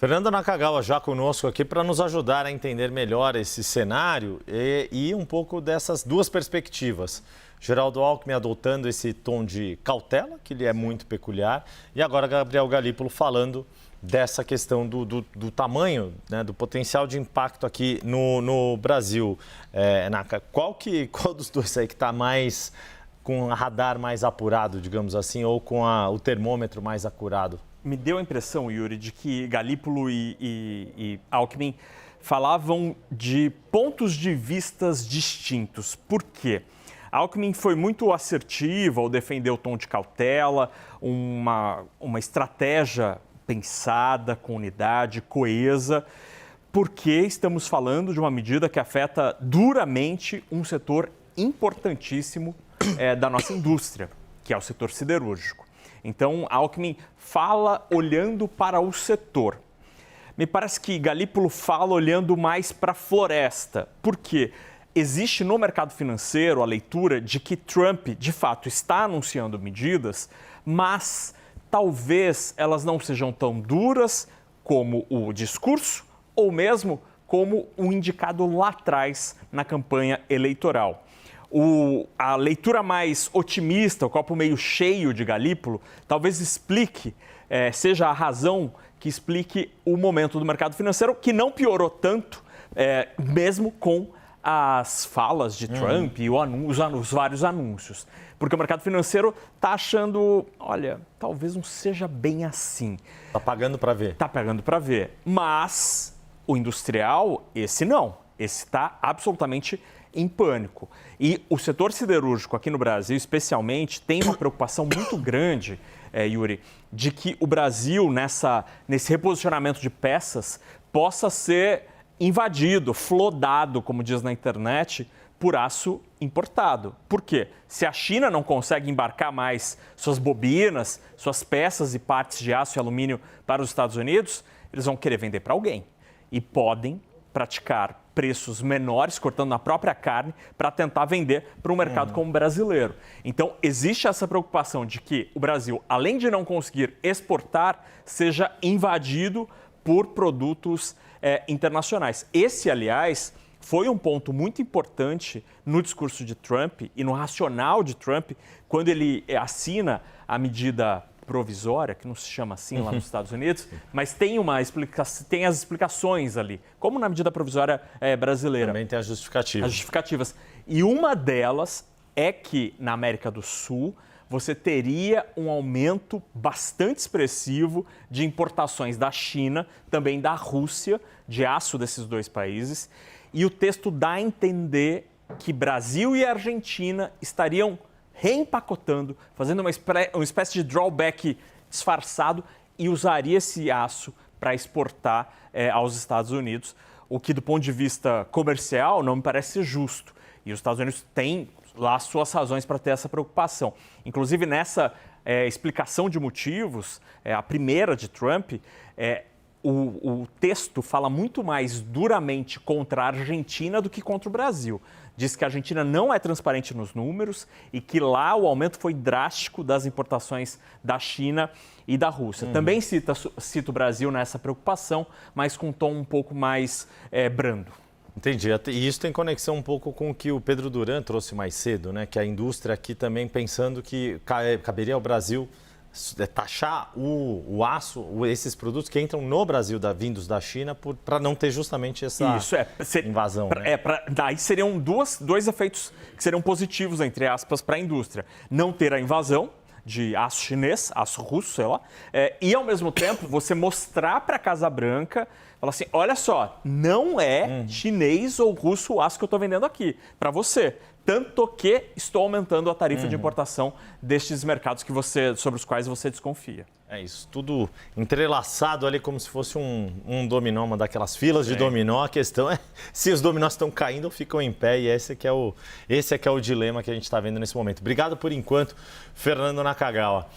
Fernando Nakagawa já conosco aqui para nos ajudar a entender melhor esse cenário e um pouco dessas duas perspectivas. Geraldo Alckmin adotando esse tom de cautela, que lhe é muito peculiar, e agora Gabriel Galípolo falando dessa questão do tamanho, né, do potencial de impacto aqui no Brasil. Naka, qual dos dois aí que está mais com o radar mais apurado, digamos assim, ou com o termômetro mais acurado? Me deu a impressão, Yuri, de que Galípolo e Alckmin falavam de pontos de vistas distintos. Por quê? Alckmin foi muito assertivo ao defender o tom de cautela, uma estratégia pensada, com unidade, coesa, porque estamos falando de uma medida que afeta duramente um setor importantíssimo da nossa indústria, que é o setor siderúrgico. Então, Alckmin fala olhando para o setor. Me parece que Galípolo fala olhando mais para a floresta. Por quê? Existe no mercado financeiro a leitura de que Trump, de fato, está anunciando medidas, mas talvez elas não sejam tão duras como o discurso ou mesmo como o indicado lá atrás na campanha eleitoral. A leitura mais otimista, o copo meio cheio de Galípolo, talvez explique, seja a razão que explique o momento do mercado financeiro, que não piorou tanto, mesmo com as falas de Trump e os vários anúncios. Porque o mercado financeiro está achando, olha, talvez não seja bem assim. Está pagando para ver. Está pagando para ver. Mas o industrial, esse não. Esse está absolutamente em pânico. E o setor siderúrgico aqui no Brasil, especialmente, tem uma preocupação muito grande, Yuri, de que o Brasil, nesse reposicionamento de peças, possa ser invadido, flodado, como diz na internet, por aço importado. Por quê? Se a China não consegue embarcar mais suas bobinas, suas peças e partes de aço e alumínio para os Estados Unidos, eles vão querer vender para alguém. E podem praticar preços menores, cortando na própria carne, para tentar vender para um mercado como o brasileiro. Então, existe essa preocupação de que o Brasil, além de não conseguir exportar, seja invadido por produtos internacionais. Esse, aliás, foi um ponto muito importante no discurso de Trump e no racional de Trump, quando ele assina a medida provisória, que não se chama assim lá nos Estados Unidos, mas tem tem as explicações ali, como na medida provisória brasileira. Também tem as justificativas. As justificativas. E uma delas é que na América do Sul você teria um aumento bastante expressivo de importações da China, também da Rússia, de aço desses dois países. E o texto dá a entender que Brasil e Argentina estariam reempacotando, fazendo uma espécie de drawback disfarçado e usaria esse aço para exportar aos Estados Unidos, o que do ponto de vista comercial não me parece ser justo. E os Estados Unidos têm lá suas razões para ter essa preocupação. Inclusive nessa explicação de motivos, a primeira de Trump, o texto fala muito mais duramente contra a Argentina do que contra o Brasil. Diz que a Argentina não é transparente nos números e que lá o aumento foi drástico das importações da China e da Rússia. Também cita o Brasil nessa preocupação, mas com um tom um pouco mais brando. Entendi. E isso tem conexão um pouco com o que o Pedro Duran trouxe mais cedo, né? Que a indústria aqui também pensando que caberia ao Brasil taxar o aço, esses produtos que entram no Brasil vindos da China para não ter justamente essa invasão. Daí seriam dois efeitos que seriam positivos, entre aspas, para a indústria. Não ter a invasão de aço chinês, aço russo, sei lá, e ao mesmo tempo você mostrar para a Casa Branca, falar assim, olha só, não é chinês ou russo o aço que eu estou vendendo aqui, para você. Tanto que estou aumentando a tarifa de importação destes mercados sobre os quais você desconfia. É isso, tudo entrelaçado ali como se fosse um dominó, uma daquelas filas de dominó. A questão é se os dominós estão caindo ou ficam em pé, e esse é que é o dilema que a gente está vendo nesse momento. Obrigado por enquanto, Fernando Nakagawa.